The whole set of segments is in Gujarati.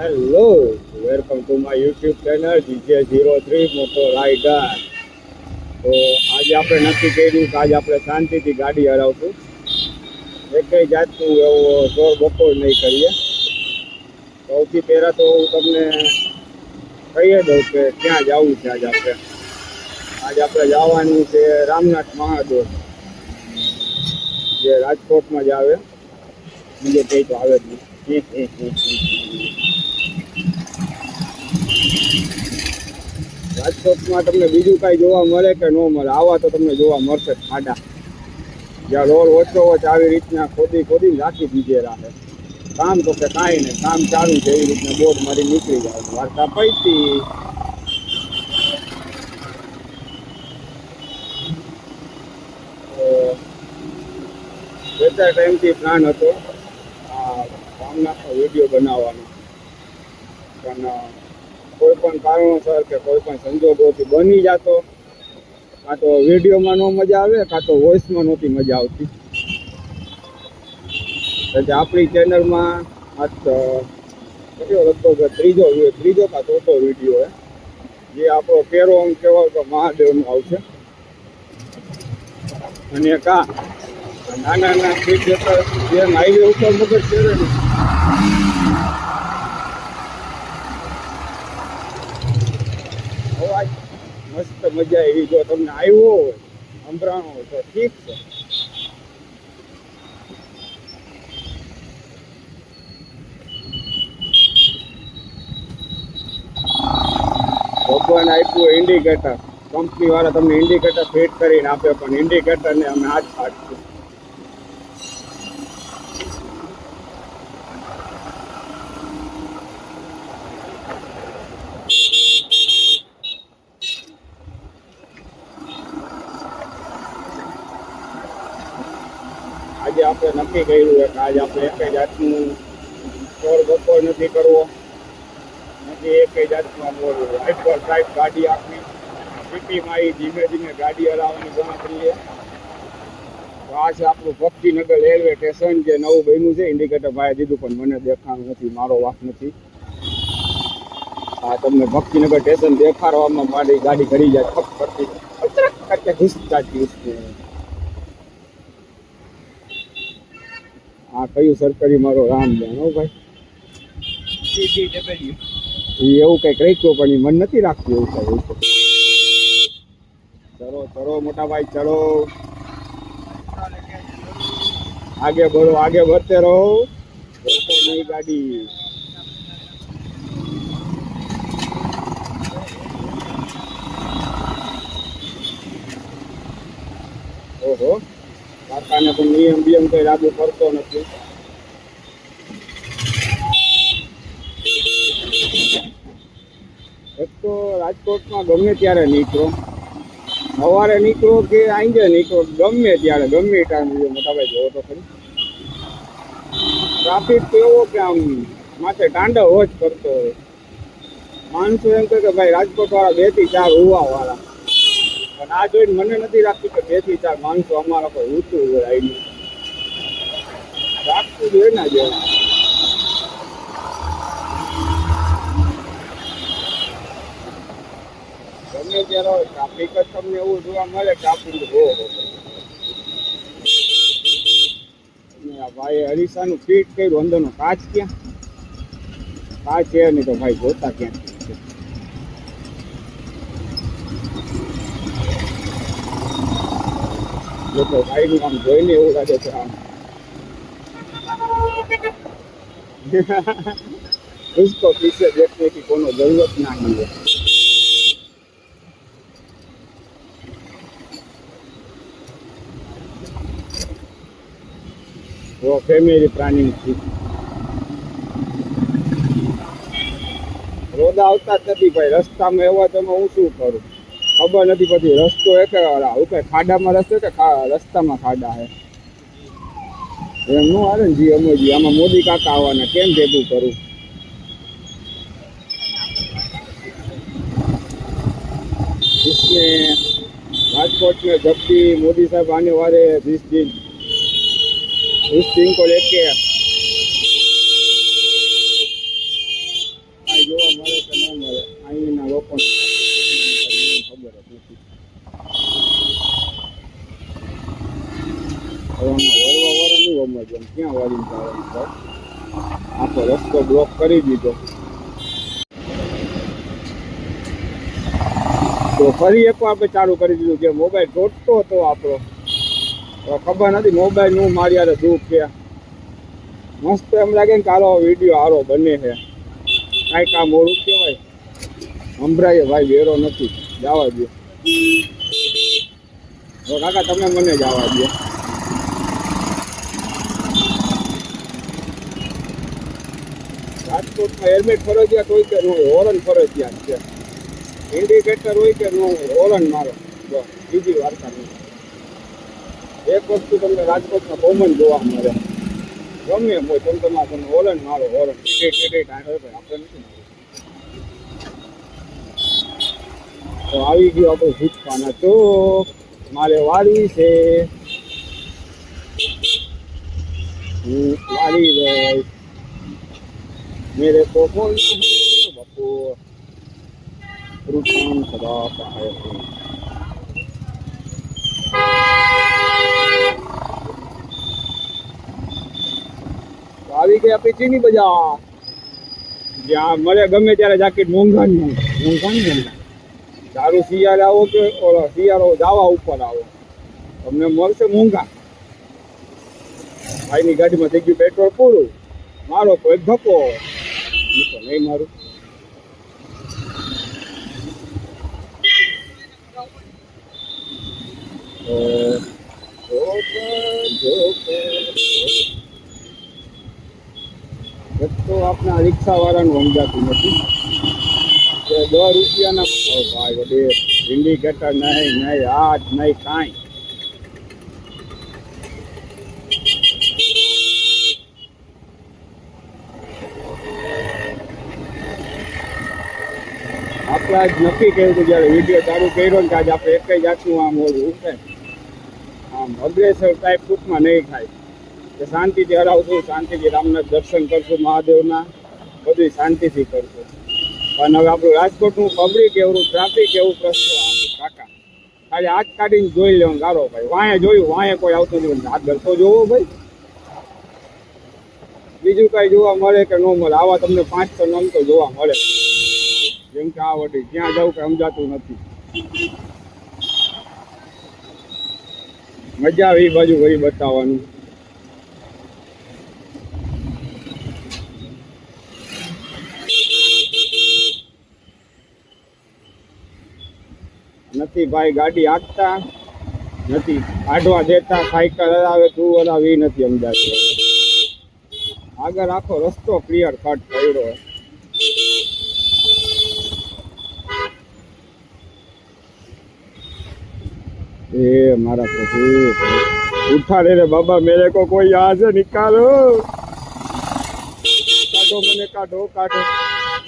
Hello, welcome to my YouTube channel DJ03 મોટો રાઇડર. તો આજે આપણે નક્કી કર્યું કે આજે આપણે શાંતિથી ગાડી હલાવશું, એકઈ જાતનું એવો જોર બપોર નહીં કરીએ. સૌથી પહેલાં તો હું તમને કહી દઉં કે ક્યાં જવું છે. આજે આપણે જવાનું છે રામનાથ મહાદેવ, જે રાજકોટમાં જ આવે, બીજે કંઈ તો આવે જ નહીં. રાજકોટમાં તમને બીજું કાંઈ જોવા મળે કે ન મળે? આવા તો તમને જોવા મળશે ખાડા, જ્યાં રોડ વચ્ચોવચ આવી રીતના ખોદી રાખી દીધેલા છે. કામ તો કે કાંઈ નહીં, કામ ચાલુ છે એવી રીતના બોર્ડ મારી નીકળી જાય. વાર્તા પૈતી કેટલા ટાઈમથી પ્લાન હતો આ રામનાથનો વિડીયો બનાવવાનો, પણ કોઈ પણ કારણોસર કે કોઈ પણ સંજોગોથી બની જતો, કાં તો વિડીયોમાં ન મજા આવે, કાં તો વોઇસમાં નહોતી મજા આવતી. એટલે આપણી ચેનલમાં લગભગ ત્રીજો કાં ચોથો વિડીયો જે આપણો પહેરો આમ કહેવાય તો મહાદેવનો આવશે. અને નાના સ્પીડ બ્રેકર જે હાઈવે ઉપર મગજ ફેરે ને, અવાજ મસ્ત મજા એવી. જો તમને આવ્યો હોય, સંભળાણો હોય તો ઠીક છે. ભગવાન આપ્યું ઇન્ડિકેટર, કંપની વાળા તમને ઇન્ડિકેટર ફિટ કરીને આપે, પણ ઇન્ડિકેટરને અમે હાથ પાડશું. આજે આપણે નક્કી કર્યું છે કે આજે આપણે એકઈ જાતનું ચોર બપોર નથી કરવો, નથી એકઈ જાતમાં હાઈપર ડ્રાઈવ ગાડી આપવી. સિટીમાં એ ધીમે ધીમે ગાડી હલાવવાની ગણતરી છે. તો આ છે આપણું ભક્તિનગર રેલવે સ્ટેશન, જે નવું બન્યું છે. ઇન્ડિકેટર ભાઈ દીધું પણ મને દેખાણું નથી, મારો વાંક નથી. આ તમને ભક્તિનગર સ્ટેશન દેખાડવામાં મારી ગાડી ઘડી જાય ખપ કરતી ઘૂસતાતી. આ કયું સરકારી મારો રામ જાણો ભાઈ, એવું કંઈક રાખ્યું પણ એ મન નથી રાખતું એવું કઈ. ચલો મોટા ભાઈ, ચલો આગે बढ़ो, आगे बढ़ते रहो, नई गाड़ी. ઓહો, કાકાને પણ નિયમ કઈ લાગુ કરતો નથી. એક તો રાજકોટમાં ગમે ત્યારે નીકળો, સવારે નીકળો કે આંજે નીકળો, ગમે ત્યારે ગમે ટાઈમ મોટાભાઈ જોવો તો ખરી ટ્રાફિક તો એવો કે આમ માથે તાંડવ જ કરતો હોય. માણસો એમ કહે કે ભાઈ રાજકોટ વાળા 2 થી 4 હોવા વાળા, પણ આ જોઈને મને નથી લાગતું કે 2 થી 4 માણસો અમારા કોઈ ઊંચું હોય. આવીને રાખતું જોઈએ ના જેવું. ગમે ત્યારે હોય ટ્રાફિક જ તમને એવું જોવા મળે. ટ્રાફિક ભાઈ અરીસાનું ફિટ કર્યું, અંદરનો કાચ ક્યાં? કાચ છે નહીં તો ભાઈ જોતા ક્યાં? લોકો ભાઈનું આમ જોઈને એવું લાગે છે આમ उसको पीछे देखने की कोनो जरूरत नहीं है. वो फैमिली प्लानिंग थी. રોડ આવતા જ નથી ભાઈ રસ્તામાં. એવા તમે હું શું કરું ખબર નથી પડતી. રસ્તો એક ખાડામાં રસ્તો કે રસ્તામાં ખાડા હે એમ નું હાલે ને. જી અમોજી આમાં મોદી કાકા આવવાના, કેમ ભેગું કરું? इसमें राजकोट में जब भी मोदी साहब आने वाले 20 दिन, उस दिन को लेके લોકોને ખબર જ નથી. હવે આમાં વરવા વાળા નહીં સમજ એમ ક્યાં વાળીને જવાનું છે. આખો રસ્તો બ્લોક કરી દીધો. તો ફરી એક આપણે ચાલુ કરી દીધું કે મોબાઈલ તોડતો હતો આપણો. ખબર નથી મોબાઈલ નું મારી યારે દુઃખ છે. મસ્ત એમ લાગે ને કે હાલો વિડીયો હારો બને છે. કાંઈક આ મોડું કહેવાય સંભળાય ભાઈ વેરો નથી જવા દો. કાકા તમે મને જવા દો. રાજકોટમાં હેલ્મેટ ફરજિયાત હોય કે ન હોય? હોરન ફરજિયાત છે. ઇન્ડિકેટર હોય કે ન હોય? હોરન મારો. બીજી વાર્તા નહીં. એક વસ્તુ તમને રાજકોટમાં કોમન જોવા મળે. ગમે એમ હોય તમારે તમે હોરન મારો. હોરન આપણે નથી. તો આવી ગયું આપણે ભૂતપાના ચોક. મારે વાળવી છે. હું વાળી રહીશ. मेरे को बोलना बपू रुकान सदा है. આવી ગયા પછી ચીની બજાર જ્યાં મળે ગમે ત્યારે જાકેટ મોંઘા નહીં. તારું શિયાળે આવો કે ઓલો શિયાળો જાવા ઉપર આવો તમને મળશે મોંઘા. ભાઈની ગાડીમાં થઈ ગયું પેટ્રોલ પૂરું. મારો કોઈ ધક્કો તો નહીં મારું. તો આપણા રિક્ષા વાળાનું સમજાતું નથી કે 10 રૂપિયાના ભાઈ વડે ઇન્ડિકેટર નહીં હાથ નહીં કાંઈ. આપણે આજ નક્કી કર્યું હતું જ્યારે વિડીયો ચાલુ કર્યો ને કે આજે આપણે એક જ જાતનું આમ ઓલું છે આમ અગ્રેસર ટાઈપ ટૂંકમાં નહીં થાય કે શાંતિથી હરાવશું, શાંતિથી રામનાથ દર્શન કરશું, મહાદેવના બધું શાંતિથી કરશું. પણ હવે આપણું રાજકોટનું પબ્લિક એવું ટ્રાફિક એવું પ્રશ્ન કાકા ખાલી હાથ કાઢીને જોઈ લેવાનું ગારો ભાઈ. વાંહે જોયું વાંહે કોઈ આવતું નથી. હાથ ધરતો જોવો ભાઈ. બીજું કાંઈ જોવા મળે કે ન મળે? આવા તમને 500 નામ તો જોવા મળે. જેમ કે આ વટી ક્યાં જવું કે સમજાતું નથી. મજા આવે એ બાજુ વળી બતાવવાનું. નથી ભાઈ ગાડી હાંકતા નથી, કાઢવા દેતા. સાયકલ હલાવે તું હલાવે એ નથી સમજાતું. આગળ આખો રસ્તો ક્લિયર કટ કર્યો. ए हमारा प्रभु उठा ले रे बाबा, मेरे को कोई यहाँ से निकालो. काटो मैंने, काटो काटो,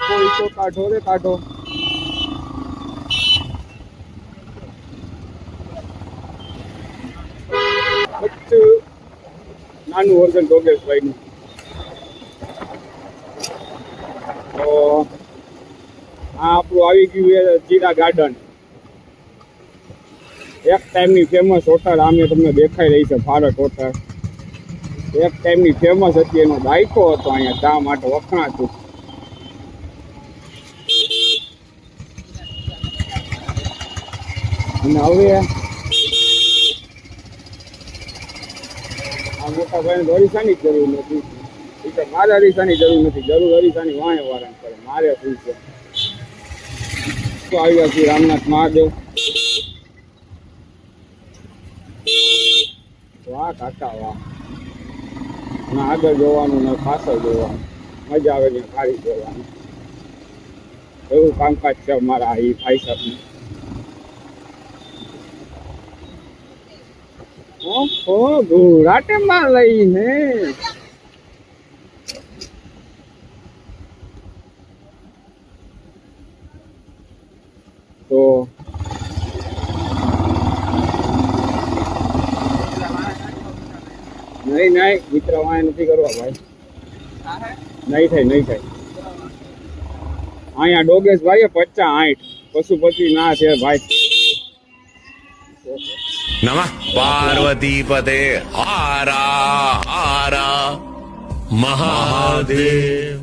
कोई तो काटो रे काटो. નાનું વર્ઝન યોગેશભાઈ નું. તો આ આપણું આવી ગયું જીરા ગાર્ડન. એક ટાઈમની ફેમસ હોટલ આમે તમને દેખાઈ રહી છે, ભારત હોટલ. એક ટાઈમની ફેમસ હતી, એનો દાયકો હતો અહીંયા ચા માટે વખણાતું. અને હવે આ મોટા ભાઈને અરીસાની જ જરૂર નથી. મારે અરીસાની જરૂર નથી. જરૂર અરીસાની વાંહે વાળા કરે. મારે શું છે? તો આવ્યા છીએ રામનાથ મહાદેવ. વાહ કાકા વાહ. ના આગળ જોવાનું ને પાછળ જોવાનું. મજા આવે ને ખાલી જોવાનું. એવું કામકાજ છે અમારા એ ભાઈ સાહેબનું. ઓહો ઘોડાટેમાં લઈને તો નહીં નહીં મિત્ર વાય નથી કરવા ભાઈ. નહીં થાય નહીં થાય. અહીંયા ડોગેશભાઈએ 50-60 પશુપતિ ના છે ભાઈ. નમઃ પાર્વતી પતે હારા હારા મહાદેવ.